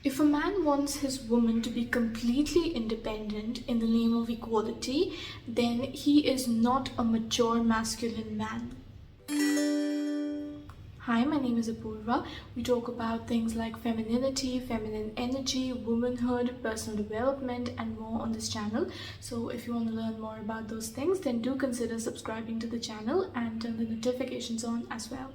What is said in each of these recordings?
If a man wants his woman to be completely independent in the name of equality, then he is not a mature masculine man. Hi, my name is Apoorva. We talk about things like femininity, feminine energy, womanhood, personal development, and more on this channel. So if you want to learn more about those things, then do consider subscribing to the channel and turn the notifications on as well.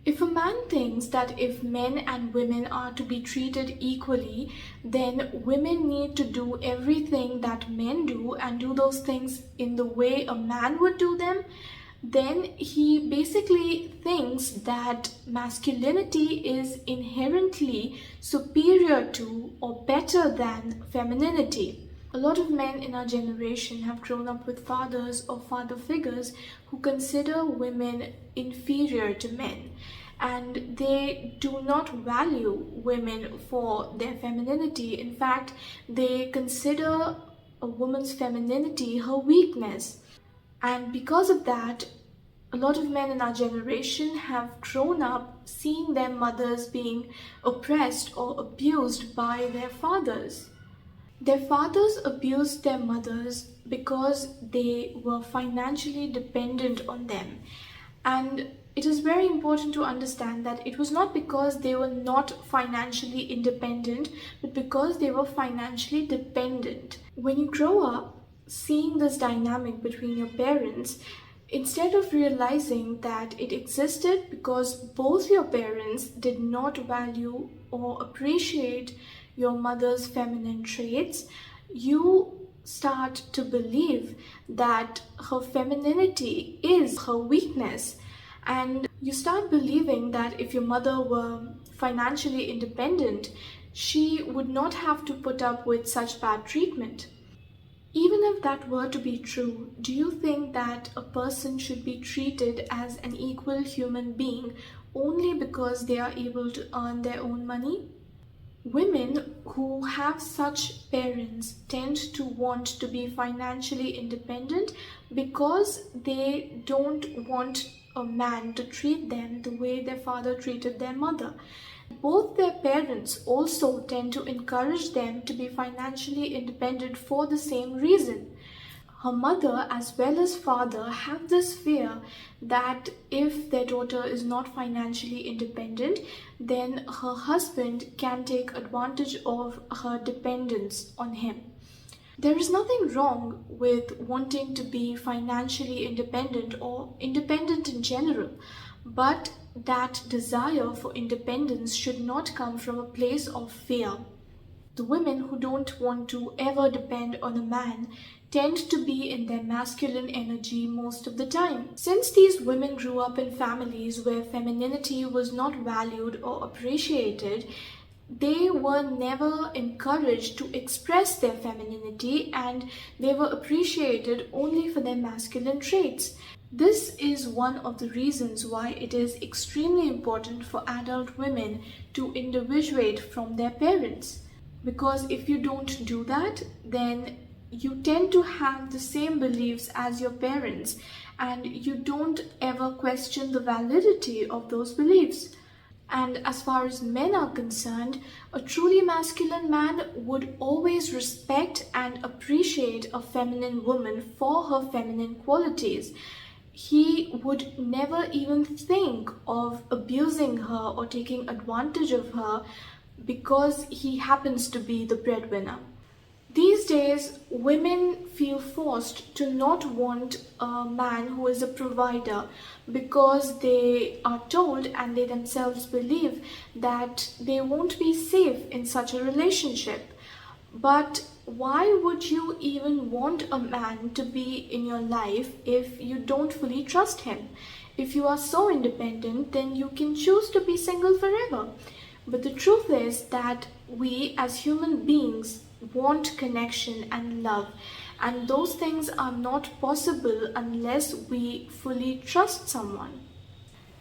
If a man thinks that if men and women are to be treated equally, then women need to do everything that men do and do those things in the way a man would do them, then he basically thinks that masculinity is inherently superior to or better than femininity. A lot of men in our generation have grown up with fathers or father figures who consider women inferior to men, and they do not value women for their femininity. In fact, they consider a woman's femininity her weakness. And because of that, a lot of men in our generation have grown up seeing their mothers being oppressed or abused by their fathers. Their fathers abused their mothers because they were financially dependent on them. And it is very important to understand that it was not because they were not financially independent, but because they were financially dependent. When you grow up seeing this dynamic between your parents, instead of realizing that it existed because both your parents did not value or appreciate your mother's feminine traits, you start to believe that her femininity is her weakness. And you start believing that if your mother were financially independent, she would not have to put up with such bad treatment. Even if that were to be true, do you think that a person should be treated as an equal human being only because they are able to earn their own money? Women who have such parents tend to want to be financially independent because they don't want a man to treat them the way their father treated their mother. Both their parents also tend to encourage them to be financially independent for the same reason. Her mother as well as father have this fear that if their daughter is not financially independent, then her husband can take advantage of her dependence on him. There is nothing wrong with wanting to be financially independent or independent in general, but that desire for independence should not come from a place of fear. The women who don't want to ever depend on a man tend to be in their masculine energy most of the time. Since these women grew up in families where femininity was not valued or appreciated, they were never encouraged to express their femininity and they were appreciated only for their masculine traits. This is one of the reasons why it is extremely important for adult women to individuate from their parents. Because if you don't do that, then you tend to have the same beliefs as your parents and you don't ever question the validity of those beliefs. And as far as men are concerned, a truly masculine man would always respect and appreciate a feminine woman for her feminine qualities. He would never even think of abusing her or taking advantage of her because he happens to be the breadwinner. These days, women feel forced to not want a man who is a provider because they are told and they themselves believe that they won't be safe in such a relationship. But why would you even want a man to be in your life if you don't fully trust him? If you are so independent, then you can choose to be single forever. But the truth is that we as human beings want connection and love, and those things are not possible unless we fully trust someone.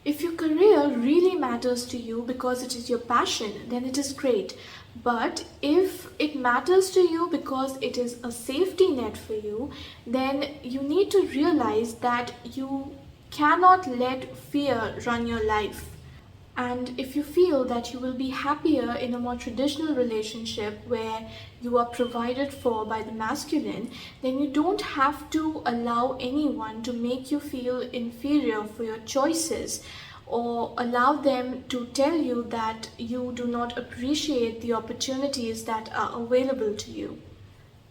If your career really matters to you because it is your passion, then it is great. But if it matters to you because it is a safety net for you, then you need to realize that you cannot let fear run your life. And if you feel that you will be happier in a more traditional relationship where you are provided for by the masculine, then you don't have to allow anyone to make you feel inferior for your choices, or allow them to tell you that you do not appreciate the opportunities that are available to you.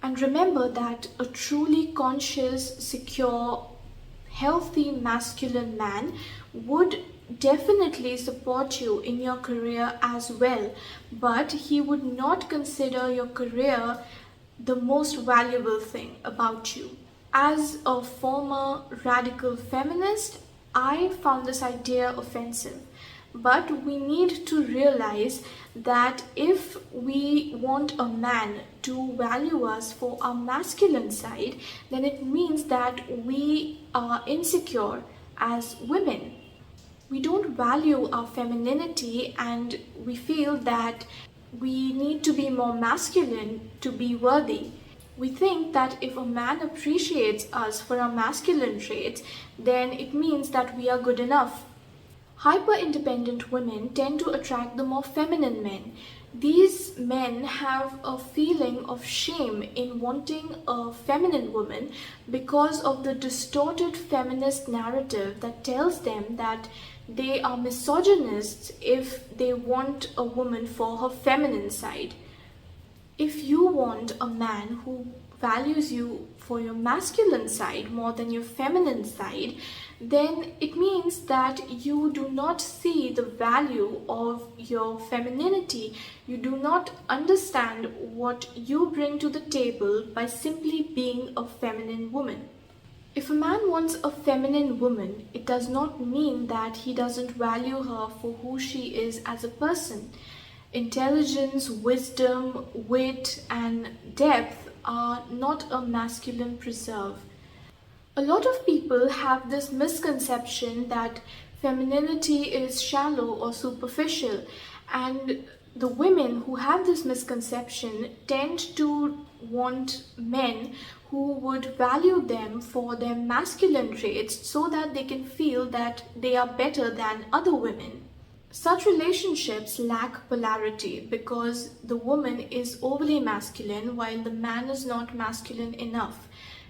And remember that a truly conscious, secure, healthy masculine man would definitely support you in your career as well, but he would not consider your career the most valuable thing about you. As a former radical feminist, I found this idea offensive. But we need to realize that if we want a man to value us for our masculine side, then it means that we are insecure as women. We don't value our femininity, and we feel that we need to be more masculine to be worthy. We think that if a man appreciates us for our masculine traits, then it means that we are good enough. Hyper-independent women tend to attract the more feminine men. These men have a feeling of shame in wanting a feminine woman because of the distorted feminist narrative that tells them that they are misogynists if they want a woman for her feminine side. If you want a man who values you for your masculine side more than your feminine side, then it means that you do not see the value of your femininity. You do not understand what you bring to the table by simply being a feminine woman. If a man wants a feminine woman, it does not mean that he doesn't value her for who she is as a person. Intelligence, wisdom, wit, and depth are not a masculine preserve. A lot of people have this misconception that femininity is shallow or superficial, and the women who have this misconception tend to want men who would value them for their masculine traits so that they can feel that they are better than other women. Such relationships lack polarity because the woman is overly masculine while the man is not masculine enough.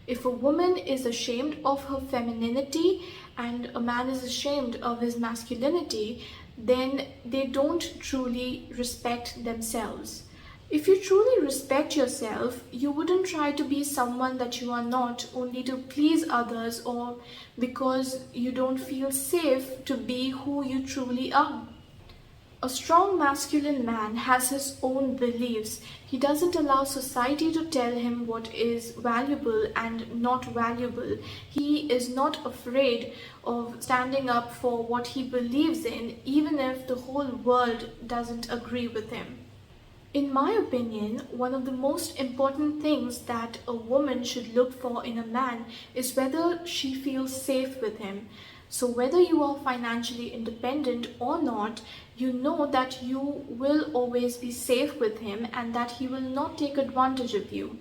If a woman is ashamed of her femininity and a man is ashamed of his masculinity, then they don't truly respect themselves. If you truly respect yourself, you wouldn't try to be someone that you are not only to please others or because you don't feel safe to be who you truly are. A strong masculine man has his own beliefs. He doesn't allow society to tell him what is valuable and not valuable. He is not afraid of standing up for what he believes in, even if the whole world doesn't agree with him. In my opinion, one of the most important things that a woman should look for in a man is whether she feels safe with him. So whether you are financially independent or not, you know that you will always be safe with him and that he will not take advantage of you.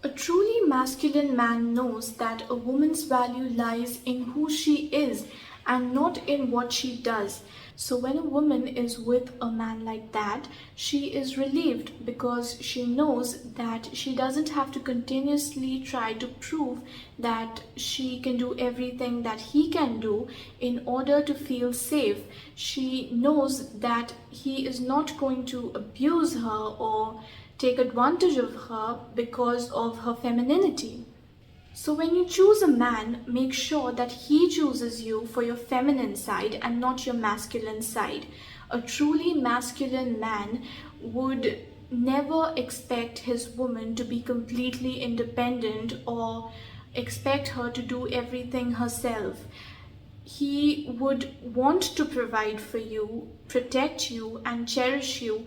A truly masculine man knows that a woman's value lies in who she is and not in what she does. So when a woman is with a man like that, she is relieved because she knows that she doesn't have to continuously try to prove that she can do everything that he can do in order to feel safe. She knows that he is not going to abuse her or take advantage of her because of her femininity. So when you choose a man, make sure that he chooses you for your feminine side and not your masculine side. A truly masculine man would never expect his woman to be completely independent or expect her to do everything herself. He would want to provide for you, protect you, and cherish you.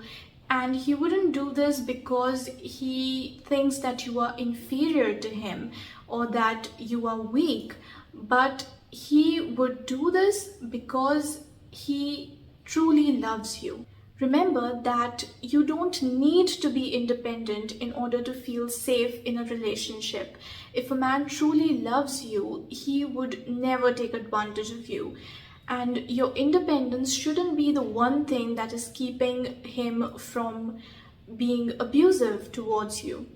And he wouldn't do this because he thinks that you are inferior to him or that you are weak, but he would do this because he truly loves you. Remember that you don't need to be independent in order to feel safe in a relationship. If a man truly loves you, he would never take advantage of you. And your independence shouldn't be the one thing that is keeping him from being abusive towards you.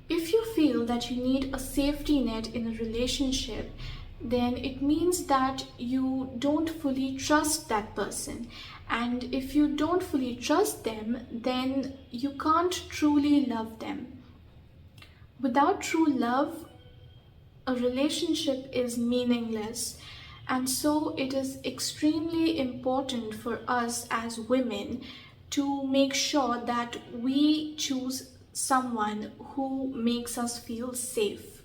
If you feel that you need a safety net in a relationship, then it means that you don't fully trust that person. And if you don't fully trust them, then you can't truly love them. Without true love, a relationship is meaningless. And so it is extremely important for us as women to make sure that we choose someone who makes us feel safe.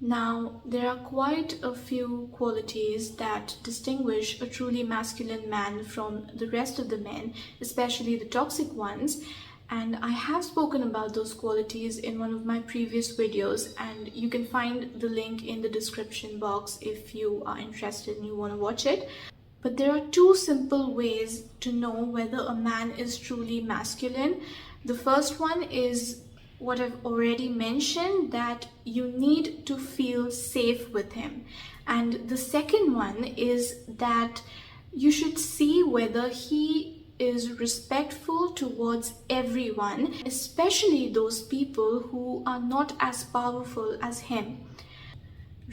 Now, there are quite a few qualities that distinguish a truly masculine man from the rest of the men, especially the toxic ones. And I have spoken about those qualities in one of my previous videos, and you can find the link in the description box if you are interested and you want to watch it. But there are two simple ways to know whether a man is truly masculine. The first one is what I've already mentioned, that you need to feel safe with him. And the second one is that you should see whether he is respectful towards everyone, especially those people who are not as powerful as him.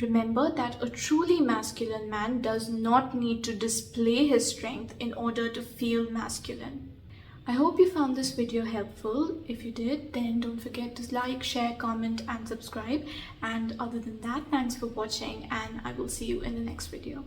Remember that a truly masculine man does not need to display his strength in order to feel masculine. I hope you found this video helpful. If you did, then don't forget to like, share, comment and subscribe. And other than that, thanks for watching, and I will see you in the next video.